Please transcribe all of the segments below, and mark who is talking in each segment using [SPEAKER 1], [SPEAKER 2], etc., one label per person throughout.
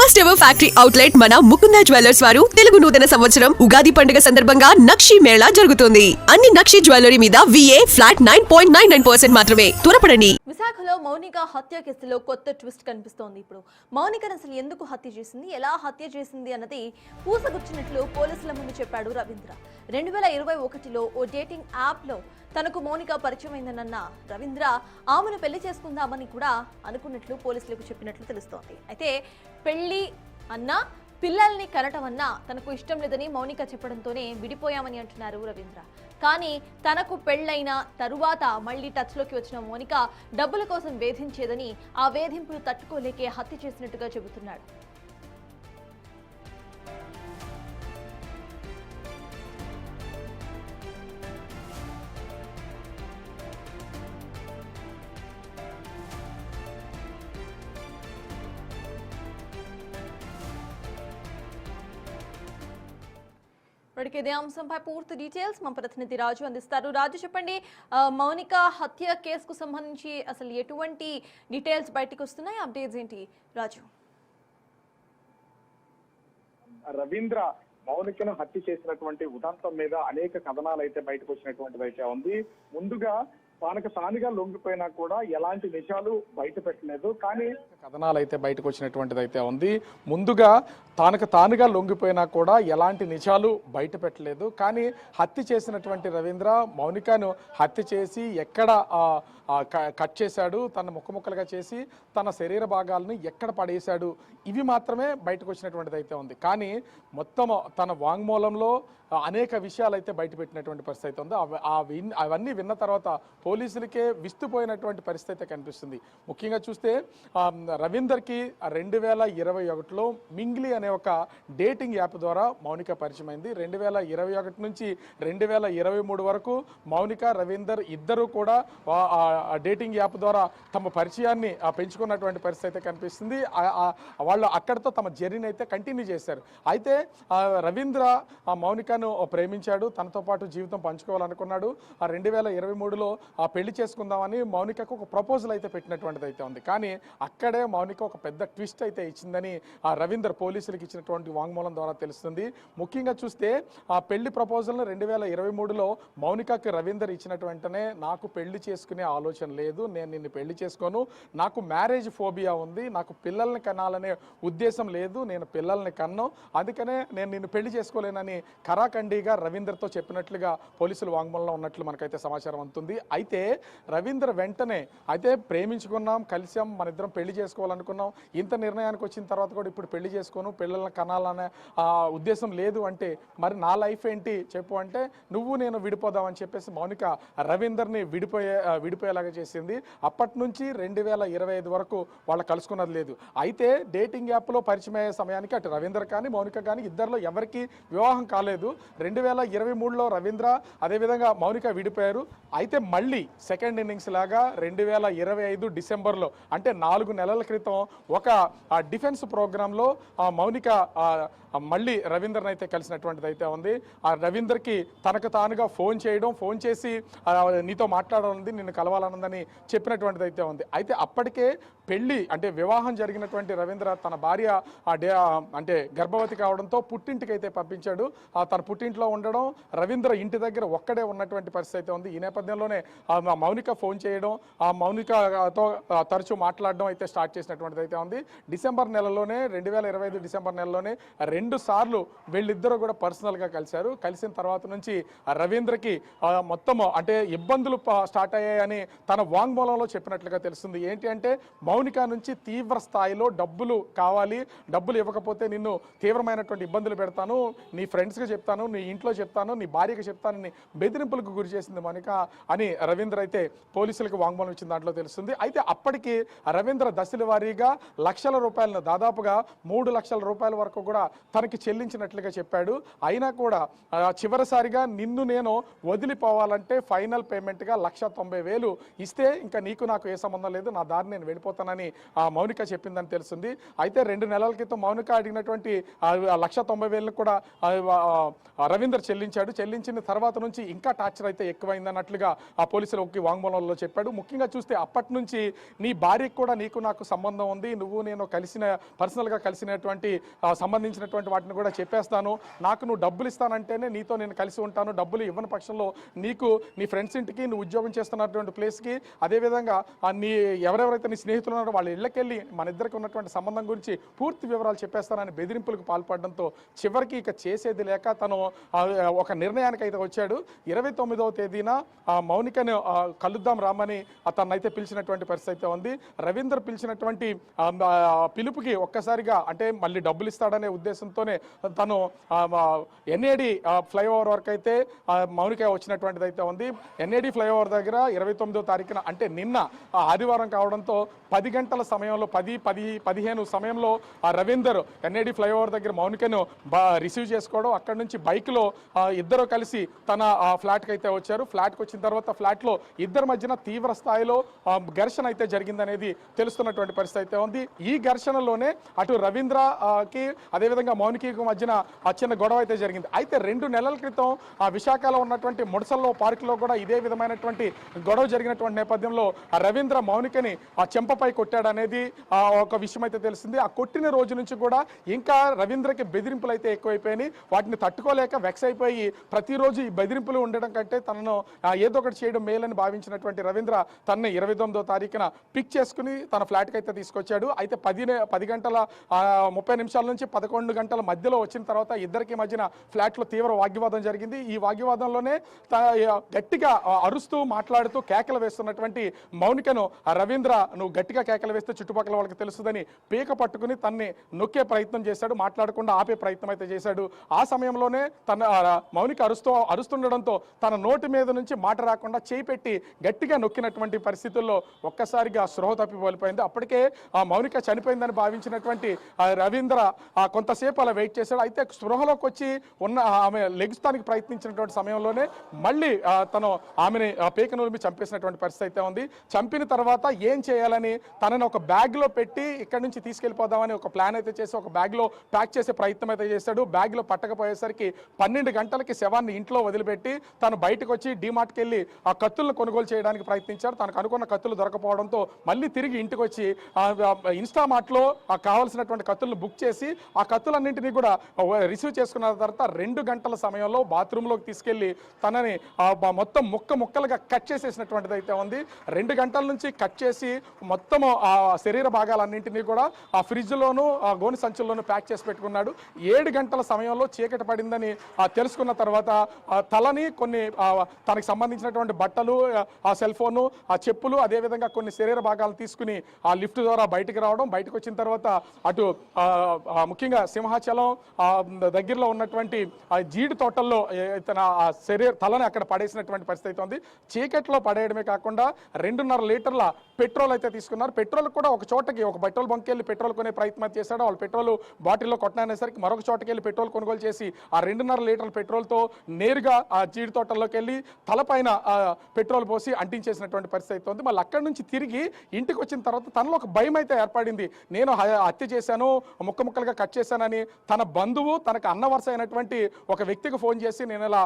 [SPEAKER 1] First ever factory outlet మన Mukunda jewellers వారు తెలుగు నూతన సంవత్సరం ఉగాది పండుగ సందర్భంగా నక్షి మేళా జరుగుతుంది. అన్ని నక్షి జ్యువెలరీ మీద VA ఫ్లాట్ 9.99% మాత్రమే. త్వరపడండి.
[SPEAKER 2] విశాఖలో మౌనిక హత్య కేసులో కొత్త ట్విస్ట్ కనిపిస్తోంది. ఇప్పుడు మౌనికను అసలు ఎందుకు హత్య చేసింది, ఎలా హత్య చేసింది అన్నది పూసగుచ్చినట్లు పోలీసుల ముందు చెప్పాడు రవీంద్ర. 2021లో ఓ డేటింగ్ యాప్లో తనకు మౌనిక పరిచయమైందన్న రవీంద్ర ఆమెను పెళ్లి చేసుకుందామని కూడా అనుకున్నట్లు పోలీసులకు చెప్పినట్లు తెలుస్తోంది. అయితే పెళ్లి అన్నా పిల్లల్ని కనటం అన్నా తనకు ఇష్టం లేదని మౌనిక చెప్పడంతోనే విడిపోయామని అంటున్నారు రవీంద్ర. కానీ తనకు పెళ్లైన తరువాత మళ్లీ టచ్లోకి వచ్చిన మౌనిక డబ్బుల కోసం వేధించేదని, ఆ వేధింపులు తట్టుకోలేకే హత్య చేసినట్టుగా చెబుతున్నాడు. ఇదే అంశంపై పూర్తి డీటెయిల్స్ మా ప్రతినిధి రాజు అందిస్తారు. రాజు, చెప్పండి, మౌనిక హత్య కేసుకు సంబంధించి అసలు ఎటువంటి డీటెయిల్స్ బయటకు వస్తున్నాయి, అప్డేట్స్ ఏంటి రాజు?
[SPEAKER 3] రవీంద్ర మౌనికను హత్య చేసినటువంటి ఉదంతం మీద అనేక కథనాలు అయితే బయటకు వచ్చినటువంటిది అయితే ఉంది. ముందుగా తానకు తానుగా లొంగిపోయినా కూడా ఎలాంటి నిజాలు బయట పెట్టలేదు, కానీ కథనాలు అయితే బయటకు వచ్చినటువంటిది అయితే ఉంది. ముందుగా తానకు తానుగా లొంగిపోయినా కూడా ఎలాంటి నిజాలు బయట పెట్టలేదు, కానీ హత్య చేసినటువంటి రవీంద్ర మౌనికను హత్య చేసి ఎక్కడ కట్ చేశాడు, తన ముక్కముక్కలుగా చేసి తన శరీర భాగాలను ఎక్కడ పడేశాడు, ఇవి మాత్రమే బయటకు వచ్చినటువంటిది అయితే ఉంది. కానీ మొత్తం తన వాంగ్మూలంలో అనేక విషయాలు అయితే బయటపెట్టినటువంటి పరిస్థితి అయితే ఉంది. అవన్నీ విన్న తర్వాత పోలీసులకే విస్తుపోయినటువంటి పరిస్థితి అయితే కనిపిస్తుంది. ముఖ్యంగా చూస్తే రవీందర్కి 2021లో మింగ్లీ అనే ఒక డేటింగ్ యాప్ ద్వారా మౌనిక పరిచయం అయింది. 2021 నుంచి 2023 వరకు మౌనిక, రవీందర్ ఇద్దరు కూడా డేటింగ్ యాప్ ద్వారా తమ పరిచయాన్ని పెంచుకున్నటువంటి పరిస్థితి అయితే కనిపిస్తుంది. వాళ్ళు అక్కడితో తమ జర్నీని అయితే కంటిన్యూ చేశారు. అయితే రవీంద్ర మౌనికను ప్రేమించాడు, తనతో పాటు జీవితం పంచుకోవాలనుకున్నాడు. 2023లో పెళ్లి చేసుకుందామని మౌనికకు ఒక ప్రపోజల్ అయితే పెట్టినటువంటిది అయితే ఉంది. కానీ అక్కడే మౌనిక ఒక పెద్ద ట్విస్ట్ అయితే ఇచ్చిందని రవీందర్ పోలీసులకు ఇచ్చినటువంటి వాంగ్మూలం ద్వారా తెలుస్తుంది. ముఖ్యంగా చూస్తే ఆ పెళ్లి ప్రపోజల్ను 2023లో మౌనికకి రవీందర్ ఇచ్చినటువంటినే, నాకు పెళ్లి చేసుకునే ఆలోచన లేదు, నేను నిన్ను పెళ్లి చేసుకోను, నాకు మ్యారేజ్ ఫోబియా ఉంది, నాకు పిల్లల్ని కనాలనే ఉద్దేశం లేదు, నేను పిల్లల్ని కన్ను, అందుకనే నేను నిన్ను పెళ్లి చేసుకోలేనని ఖరాఖండిగా రవీందర్తో చెప్పినట్లుగా పోలీసులు వాంగ్మూలంలో ఉన్నట్లు మనకైతే సమాచారం అందుతుంది. అయితే రవీందర్ వెంటనే అయితే ప్రేమించుకున్నాం, కలిసాం, మన ఇద్దరం పెళ్లి చేసుకోవాలనుకున్నాం, ఇంత నిర్ణయానికి వచ్చిన తర్వాత కూడా ఇప్పుడు పెళ్లి చేసుకోను, పిల్లల్ని కనాలనే ఉద్దేశం లేదు అంటే మరి నా లైఫ్ ఏంటి చెప్పు అంటే నువ్వు నేను విడిపోదామని చెప్పేసి మౌనిక రవీందర్ని విడిపోయేలాగా చేసింది. అప్పటి నుంచి 2025 వరకు వాళ్ళు కలుసుకున్నది లేదు. అయితే డేటింగ్ యాప్లో పరిచయం అయ్యే సమయానికి అటు రవీందర్ కానీ మౌనిక కానీ ఇద్దరిలో ఎవరికి వివాహం కాలేదు. 2023లో రవీంద్ర అదేవిధంగా మౌనిక విడిపోయారు. అయితే మళ్ళీ సెకండ్ ఇన్నింగ్స్ లాగా 2025 డిసెంబర్లో అంటే 4 నెలల క్రితం ఒక డిఫెన్స్ ప్రోగ్రాంలో మౌనిక మళ్ళీ రవీందర్ని అయితే కలిసినటువంటిది అయితే ఉంది. ఆ రవీందర్కి తనకు తానుగా ఫోన్ చేసి నీతో మాట్లాడాలన్నది, నిన్ను కలవాలన్నదని చెప్పినటువంటిది అయితే ఉంది. అయితే అప్పటికే పెళ్లి అంటే వివాహం జరిగినటువంటి రవీంద్ర తన భార్య అంటే గర్భవతి కావడంతో పుట్టింటికి అయితే పంపించాడు. తన పుట్టింట్లో ఉండడం, రవీంద్ర ఇంటి దగ్గర ఒక్కడే ఉన్నటువంటి పరిస్థితి అయితే ఉంది. ఈ నేపథ్యంలోనే మౌనిక ఫోన్ చేయడం, ఆ మౌనికతో తరచూ మాట్లాడడం అయితే స్టార్ట్ చేసినటువంటిది అయితే ఉంది. డిసెంబర్ నెలలోనే 2025 డిసెంబర్ నెలలోనే 2 సార్లు వీళ్ళిద్దరూ కూడా పర్సనల్గా కలిశారు. కలిసిన తర్వాత నుంచి రవీంద్రకి మొత్తం అంటే ఇబ్బందులు స్టార్ట్ అయ్యాయని తన వాంగ్మూలంలో చెప్పినట్లుగా తెలుస్తుంది. ఏంటి అంటే మౌనిక నుంచి తీవ్ర స్థాయిలో డబ్బులు కావాలి, డబ్బులు ఇవ్వకపోతే నిన్ను తీవ్రమైనటువంటి ఇబ్బందులు పెడతాను, నీ ఫ్రెండ్స్కి చెప్తాను, నీ ఇంట్లో చెప్తాను, నీ భార్యకి చెప్తానని బెదిరింపులకు గురి చేసింది మౌనిక అని రవీంద్ర అయితే పోలీసులకు వాంగ్మూలం ఇచ్చిన దాంట్లో తెలుస్తుంది. అయితే అప్పటికి రవీంద్ర దశల వారీగా లక్షల రూపాయలను, దాదాపుగా 3 లక్షల రూపాయల వరకు కూడా తనకి చెల్లించినట్లుగా చెప్పాడు. అయినా కూడా చివరిసారిగా నిన్ను నేను వదిలిపోవాలంటే ఫైనల్ పేమెంట్గా 1,90,000
[SPEAKER 4] ఇస్తే ఇంకా నీకు నాకు ఏ సంబంధం లేదు, నా దారి నేను వెళ్ళిపోతానని మౌనిక చెప్పిందని తెలుస్తుంది. అయితే 2 నెలల క్రితం మౌనిక అడిగినటువంటి 1,90,000 కూడా రవీందర్ చెల్లించిన తర్వాత నుంచి ఇంకా టార్చర్ అయితే ఎక్కువైందన్నట్లుగా ఆ పోలీసులకి వాంగ్మూలంలో చెప్పాడు. ముఖ్యంగా చూస్తే అప్పటి నుంచి నీ భార్యకు కూడా నీకు నాకు సంబంధం ఉంది, నువ్వు నేను పర్సనల్గా కలిసినటువంటి సంబంధించినటువంటి వాటిని కూడా చెప్పేస్తాను, నాకు నువ్వు డబ్బులు ఇస్తానంటేనే నీతో నేను కలిసి ఉంటాను, డబ్బులు ఇవ్వని పక్షంలో నీకు నీ ఫ్రెండ్స్ ఇంటికి, నువ్వు ఉద్యోగం చేస్తున్నటువంటి ప్లేస్కి, అదేవిధంగా ఎవరెవరైతే నీ స్నేహితులు ఉన్నారో వాళ్ళ ఇళ్ళకెళ్ళి మన ఇద్దరికి ఉన్నటువంటి సంబంధం గురించి పూర్తి వివరాలు చెప్పేస్తానని బెదిరింపులకు పాల్పడడంతో చివరికి ఇక చేసేది లేక తను ఒక నిర్ణయానికి అయితే వచ్చాడు. 29వ తేదీన మౌనికను కలుద్దాం రామని తనైతే పిలిచినటువంటి పరిస్థితి అయితే ఉంది. రవీందర్ పిలిచినటువంటి పిలుపుకి ఒక్కసారిగా అంటే మళ్ళీ డబ్బులు ఇస్తాడనే ఉద్దేశంతోనే తను ఎన్ఏడి ఫ్లైఓవర్ వరకు అయితే మౌనిక వచ్చినటువంటిది అయితే ఉంది. ఎన్ఏడి ఫ్లైఓవర్ దగ్గర 29వ తారీఖున అంటే నిన్న ఆదివారం కావడంతో 10 గంటల సమయంలో 10-15 సమయంలో రవీందర్ ఎన్ఏడి ఫ్లైఓవర్ దగ్గర మౌనికను రిసీవ్ చేసుకోవడం, అక్కడి నుంచి బైక్లో ఇద్దరు కలిసి తన ఫ్లాట్కి అయితే వచ్చారు. ఫ్లాట్కి వచ్చిన తర్వాత ఫ్లాట్లో ఇద్దరి మధ్యన తీవ్ర స్థాయిలో ఘర్షణ అయితే జరిగిందనేది తెలుస్తున్నటువంటి పరిస్థితి అయితే ఉంది. ఈ ఘర్షణలోనే అటు రవీంద్రకి అదేవిధంగా మౌనికకి మధ్యన చిన్న గొడవ అయితే జరిగింది. అయితే 2 నెలల క్రితం విశాఖలో ఉన్నటువంటి ముడసల్లో పార్కులో కూడా ఇదే విధమైనటువంటి గొడవ జరిగినటువంటి నేపథ్యంలో రవీంద్ర మౌనికని చెంపపై కొట్టాడనేది ఒక విషయం అయితే తెలిసింది. ఆ కొట్టిన రోజు నుంచి కూడా ఇంకా రవీంద్రకి బెదిరింపులు అయితే ఎక్కువైపోయినాయి. వాటిని తట్టుకోలేక వెక్స్ అయిపోయి ప్రతిరోజు ఈ బెదిరింపులు ఉండడం కంటే తనను ఏదో ఒకటి చేయడం మేలని భావించినటువంటి రవీంద్ర తనని 29వ తారీఖున పిక్ చేసుకుని తన ఫ్లాట్కి అయితే తీసుకొచ్చాడు. అయితే 10 గంటల 30 నిమిషాల నుంచి 11 గంటల మధ్యలో వచ్చిన తర్వాత ఇద్దరికి మధ్యన ఫ్లాట్లో తీవ్ర వాగ్వివాదం జరిగింది. ఈ వాగ్వివాదంలోనే గట్టిగా అరుస్తూ మాట్లాడుతూ కేకలు వేస్తున్నటువంటి మౌనికను రవీంద్ర నువ్వు గట్టిగా కేకలు వేస్తే చుట్టుపక్కల వాళ్ళకి తెలుస్తుందని పీక పట్టుకుని తన్ని నొక్కే ప్రయత్నం చేశాడు, మాట్లాడకుండా ఆపే ప్రయత్నం అయితే చేశాడు. ఆ సమయంలోనే తన మౌనిక అరుస్తుండడంతో తన నోటి మీద నుంచి మాట రాకుండా చేయి పెట్టి గట్టిగా నొక్కినటువంటి పరిస్థితుల్లో ఒక్కసారిగా స్పృహ తప్పిపోలిపోయింది. అప్పటికే మౌనిక చనిపోయిందని భావించినటువంటి రవీంద్ర కొంతసేపు అలా వెయిట్ చేశాడు. అయితే స్పృహలోకి వచ్చి ఆమె లెగుస్తానికి ప్రయత్నించినటువంటి సమయంలోనే మళ్ళీ తను ఆమెని పీక నూలిమి చంపేసినటువంటి పరిస్థితి అయితే ఉంది. చంపిన తర్వాత ఏం చేయాలని తనని ఒక బ్యాగ్లో పెట్టి ఇక్కడి నుంచి తీసుకెళ్ళిపోదామని ఒక ప్లాన్ అయితే చేసి ఒక బ్యాగ్లో ప్యాక్ చేసే ప్రయత్నం అయితే చేశాడు. బ్యాగ్లో పట్టకపోయేసరికి 12 గంటలకి శవాన్ని ఇంట్లో వదిలిపెట్టి తను బయటకు వచ్చి డీమార్ట్కి వెళ్ళి ఆ కత్తులను కొనుగోలు చేయడానికి ప్రయత్నించాడు. తనకు అనుకున్న కత్తులు దొరకపోవడంతో మళ్ళీ తిరిగి ఇంటికి వచ్చి ఇన్స్టామార్ట్లో కావాల్సినటువంటి కత్తులను బుక్ చేసి ఆ కత్తులన్నింటినీ కూడా రిసీవ్ చేసుకున్న తర్వాత 2 గంటల సమయంలో బాత్రూంలోకి తీసుకెళ్లి తనని మొత్తం ముక్కలుగా కట్ చేసేసినటువంటిది అయితే ఉంది. 2 గంటల నుంచి కట్ చేసి మొత్తం ఆ శరీర భాగాలన్నింటినీ కూడా ఆ ఫ్రిడ్జ్లోను ఆ గోని సంచుల్లోనూ ప్యాక్ చేసి పెట్టుకున్నాడు. 7 గంటల సమయంలో చీకటి పడిందని తెలుసుకున్న తర్వాత తలని కొన్ని తనకి సంబంధించినటువంటి బట్టలు, ఆ సెల్ ఫోను, ఆ చెప్పులు, అదేవిధంగా కొన్ని శరీర భాగాలు తీసుకుని ఆ లిఫ్ట్ ద్వారా బయటకు రావడం. బయటకు వచ్చిన తర్వాత అటు ముఖ్యంగా సింహాచలం దగ్గరలో ఉన్నటువంటి జీడి తోటల్లో తన తలని అక్కడ పడేసినటువంటి పరిస్థితి అయితే ఉంది. చీకట్లో పడేయడమే కాకుండా 2.5 లీటర్ల పెట్రోల్ అయితే తీసుకున్నారు. పెట్రోల్ కూడా ఒక చోటకి ఒక పెట్రోల్ బంక్ వెళ్ళి పెట్రోల్ కొనే ప్రయత్నం చేశాడు. వాళ్ళు పెట్రోల్ బాటిల్లో కొట్టనేసరికి మరొక చోటకి వెళ్ళి పెట్రోల్ కొనుగోలు చేసి ఆ 2.5 లీటర్ల పెట్రోల్తో నేరుగా ఆ జీడి తోటల్లోకి వెళ్ళి తలపైన పెట్రోల్ పోసి అంటించేసినటువంటి పరిస్థితి అయితే ఉంది. మళ్ళీ అక్కడి నుంచి తిరిగి ఇంటికి వచ్చిన తర్వాత తనలో ఒక భయం అయితే ఏర్పడింది. నేను హత్య చేశాను, ముక్కలుగా కట్ చేశానని తన బంధువు తనకు అన్న వరుస అయినటువంటి ఒక వ్యక్తికి ఫోన్ చేసి నేను ఇలా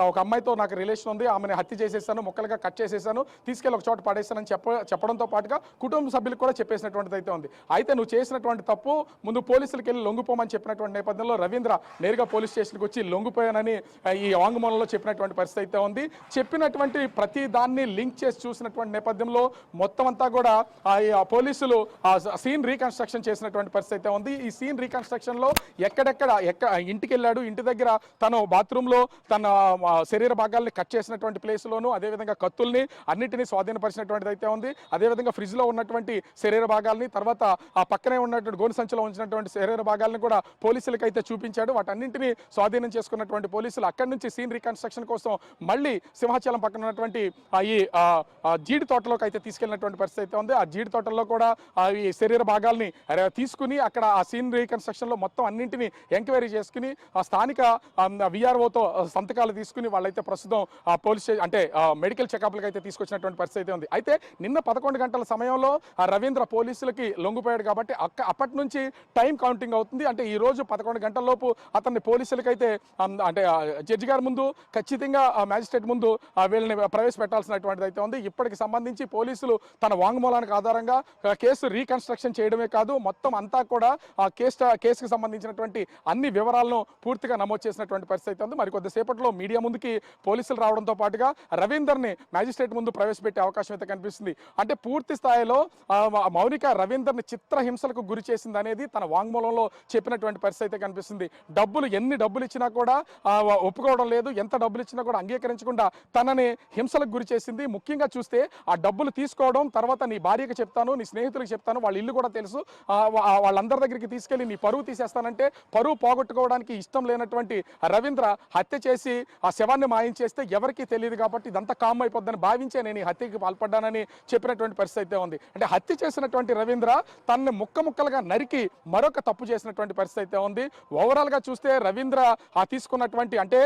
[SPEAKER 4] ఒక అమ్మాయితో నాకు రిలేషన్ ఉంది, ఆమెను హత్య చేసేసాను, ముక్కలుగా కట్ చేసేసాను, తీసుకెళ్ళి ఒక చోట పడేసానని చెప్పడంతో పాటుగా కుటుంబ సభ్యులకు కూడా చెప్పేసినటువంటిది అయితే ఉంది. అయితే నువ్వు చేసినటువంటి తప్పు ముందు పోలీసులకు వెళ్ళి లొంగిపోమని చెప్పినటువంటి నేపథ్యంలో రవీంద్ర నేరుగా పోలీస్ స్టేషన్కి వచ్చి లొంగిపోయానని ఈ వాంగ్మూలంలో చెప్పినటువంటి పరిస్థితి అయితే ఉంది. చెప్పినటువంటి ప్రతి దాన్ని లింక్ చేసి చూసినటువంటి నేపథ్యంలో మొత్తం అంతా కూడా పోలీసులు సీన్ రీకన్స్ట్రక్షన్ చేసినటువంటి పరిస్థితి అయితే ఉంది. ఈ సీన్ రీకన్స్ట్రక్షన్ లో ఎక్కడెక్కడ ఇంటికి వెళ్ళాడు, ఇంటి దగ్గర తను బాత్రూంలో తన శరీర భాగాల్ని కట్ చేసినటువంటి ప్లేస్లోను అదేవిధంగా కత్తుల్ని అన్నింటినీ స్వాధీనపరిచినటువంటిది అయితే ఉంది. అదేవిధంగా ఫ్రిడ్జ్ లో ఉన్నటువంటి శరీర భాగాల్ని తర్వాత ఆ పక్కనే ఉన్నటువంటి గోను సంచిలో ఉంచినటువంటి శరీర భాగాలను కూడా పోలీసులకు అయితే చూపించాడు. వాటన్నింటినీ స్వాధీనం చేసుకున్నటువంటి పోలీసులు అక్కడి నుంచి సీన్ రీకన్స్ట్రక్షన్ కోసం మళ్ళీ సింహాచలం పక్కన ఉన్నటువంటి ఈ జీడి తోటలోకి అయితే తీసుకెళ్ళినటువంటి పరిస్థితి అయితే ఉంది. ఆ జీడి తోటల్లో కూడా ఈ శరీర భాగాల్ని తీసుకుని అక్కడ ఆ సీన్ రీకన్స్ట్రక్షన్ లో మొత్తం అన్నింటినీ ఎంక్వైరీ చేసుకుని ఆ స్థానిక విఆర్ఓతో సంతకాలు తీసుకుని వాళ్ళైతే ప్రస్తుతం పోలీస్ అంటే మెడికల్ చెకప్లకు అయితే తీసుకొచ్చినటువంటి పరిస్థితి అయితే ఉంది. అయితే నిన్న 11 గంటల సమయంలో ఆ రవీంద్ర పోలీసులకి లొంగిపోయాడు కాబట్టి అప్పటి నుంచి టైం కౌంటింగ్ అవుతుంది. అంటే ఈ రోజు 11 గంటల లోపు అతన్ని పోలీసులకైతే అంటే జడ్జి గారి ముందు ఖచ్చితంగా మ్యాజిస్ట్రేట్ ముందు వీళ్ళని ప్రవేశపెట్టాల్సినటువంటిది అయితే ఉంది. ఇప్పటికి సంబంధించి పోలీసులు తన వాంగ్మూలానికి ఆధారంగా కేసు రీకన్స్ట్రక్షన్ చేయడమే కాదు, మొత్తం అంతా కూడా ఆ కేసుకు సంబంధించినటువంటి అన్ని వివరాలను పూర్తిగా నమోదు చేసినటువంటి పరిస్థితి అయితే ఉంది. మరి కొద్దిసేపట్లో మీడియా ముందుకి పోలీసులు రావడంతో పాటుగా రవీందర్ని మ్యాజిస్ట్రేట్ ముందు ప్రవేశపెట్టే అవకాశం అయితే కనిపిస్తుంది. అంటే పూర్తి స్థాయిలో మౌనిక రవీందర్ని చిత్రహింసలకు గురి చేసింది అనేది తన వాంగ్మూలంలో చెప్పినటువంటి పరిస్థితి అయితే కనిపిస్తుంది. ఎన్ని డబ్బులు ఇచ్చినా కూడా ఒప్పుకోవడం లేదు, ఎంత డబ్బులు ఇచ్చినా కూడా అంగీకరించకుండా తనని హింసలకు గురి చేసింది. ముఖ్యంగా చూస్తే ఆ డబ్బులు తీసుకోవడం, తర్వాత నీ భార్యకి చెప్తాను, నీ స్నేహితులకు చెప్తాను, వాళ్ళ ఇల్లు కూడా తెలుసు, వాళ్ళందరి దగ్గరికి తీసుకెళ్లి నీ పరువు తీసేస్తానంటే పరువు పోగొట్టుకోవడానికి ఇష్టం లేనటువంటి రవీంద్ర హత్య చేసి ఆ శవాన్ని మాయించేస్తే ఎవరికీ తెలియదు కాబట్టి ఇదంతా కామ్ అయిపోద్దని భావించే నేను ఈ హత్యకి పాల్పడ్డానని చెప్పినటువంటి పరిస్థితి అయితే ఉంది. అంటే హత్య చేసినటువంటి రవీంద్ర తనని ముక్కలుగా నరికి మరొక తప్పు చేసినటువంటి పరిస్థితి అయితే ఉంది. ఓవరాల్ గా చూస్తే రవీంద్ర తీసుకున్నటువంటి అంటే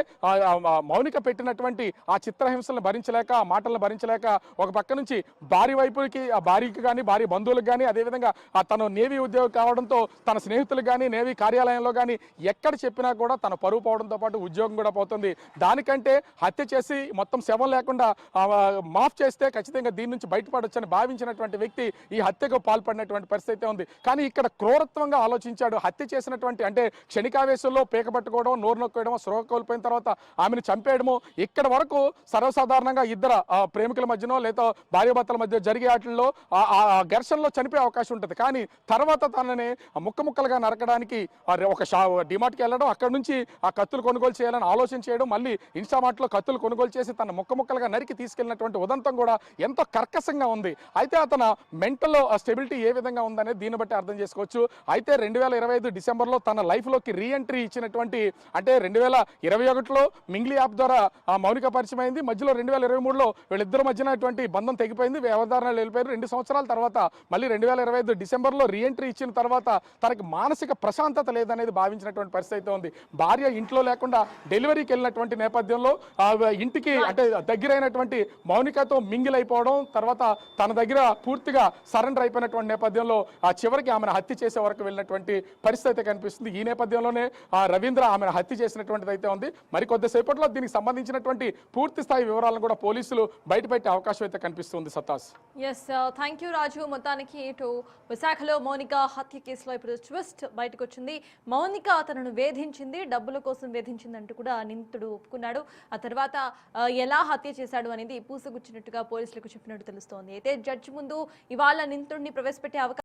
[SPEAKER 4] మౌనిక పెట్టినటువంటి ఆ చిత్రహింసలను భరించలేక, ఆ మాటలను భరించలేక ఒక పక్క నుంచి భార్య వైపుకి, ఆ భార్యకి కానీ భార్య బంధువులకు కానీ, అదేవిధంగా తను నేవీ ఉద్యోగం కావడంతో తన స్నేహితులకు కానీ, నేవీ కార్యాలయంలో కానీ ఎక్కడ చెప్పినా కూడా తన పరువు పోవడంతో పాటు ఉద్యోగం కూడా పోతుంది. దానికంటే హత్య చేసి మొత్తం శవం లేకుండా మాఫ్ చేస్తే ఖచ్చితంగా దీని నుంచి బయటపడొచ్చని భావించినటువంటి వ్యక్తి ఈ హత్యకు పాల్పడినటువంటి పరిస్థితి ఉంది. కానీ ఇక్కడ క్రూరత్వంగా ఆలోచించాడు. హత్య చేసినటువంటి అంటే క్షణికావేశంలో పీక పట్టుకోవడం, నోరు నొక్కేయడం, స్రోగ కోల్పోయిన తర్వాత ఆమెను చంపేయడము, ఇక్కడ వరకు సర్వసాధారణంగా ఇద్దరు ప్రేమికుల మధ్యనో లేదా భార్యాభర్తల మధ్య జరిగే వాటిల్లో ఆ ఘర్షణలో చనిపోయే అవకాశం ఉంటుంది. కానీ తర్వాత తనని ముక్కలుగా నరకడానికి ఒక డిమార్ట్కి వెళ్ళడం, అక్కడ నుంచి ఆ కత్తులు కొనుగోలు చేయాలని ఆలోచన చేయడం, మళ్ళీ ఇన్స్టామార్ట్లో కత్తులు కొనుగోలు చేసి తన ముక్కలుగా నరికి తీసుకెళ్లినటువంటి ఉదంతం కూడా ఎంతో కర్కశంగా ఉంది. అయితే అతను మెంటల్ స్టెబిలిటీ ఏ విధంగా ఉందనేది దీన్ని బట్టి అర్థం చేసుకోవచ్చు. అయితే 2025 డిసెంబర్లో తన లైఫ్లోకి రీఎంట్రీ ఇచ్చినటువంటి అంటే 2021లో మింగ్లీ యాప్ ద్వారా మౌనిక పరిచయం అయింది. మధ్యలో 2023లో వీళ్ళిద్దరి మధ్యనటువంటి బంధం తెగిపోయింది, వ్యవధారణలు వెళ్ళిపోయారు. 2 సంవత్సరాల తర్వాత మళ్ళీ 2025 డిసెంబర్లో రీఎంట్రీ ఇచ్చిన తర్వాత తనకి మానసిక ప్రశాంతత లేదనేది భావించినటువంటి పరిస్థితి అయితే ఉంది. భార్య ఇంట్లో లేకుండా డెలివరీకి వెళ్ళినటువంటి నేపథ్యంలో ఇంటికి అంటే దగ్గరైనటువంటి మౌనికతో మింగిల్ అయిపోవడం, తర్వాత తన దగ్గర పూర్తిగా సరెండర్ అయిపోయినటువంటి నేపథ్యంలో చివరికి ఆమెను హత్య చేసే వరకు వెళ్ళినటువంటి పరిస్థితి కనిపిస్తుంది. ఈ నేపథ్యంలోనే రవీంద్ర ఆమెను హత్య చేసినటువంటిది అయితే ఉంది. మరి కొద్దిసేపట్లో దీనికి సంబంధించినటువంటి పూర్తి స్థాయి వివరాలను కూడా పోలీసులు బయటపెట్టే అవకాశం అయితే కనిపిస్తుంది. సత్తాస్.
[SPEAKER 2] ఎస్, థ్యాంక్ యూ రాజు. మొత్తానికి ఇటు విశాఖలో మౌనిక హత్య కేసులో ఇప్పుడు ట్విస్ట్ బయటకు వచ్చింది. మౌనిక తనను వేధించింది, డబ్బుల కోసం వేధించింది అంటూ కూడా నిందితుడు ఒప్పుకున్నాడు. ఆ తర్వాత ఎలా హత్య చేశాడు అనేది పూసగుచ్చినట్టుగా పోలీసులకు చెప్పినట్టు తెలుస్తోంది. అయితే జడ్జి ముందు ఇవాళ నిందితుడిని ప్రవేశపెట్టే అవకాశం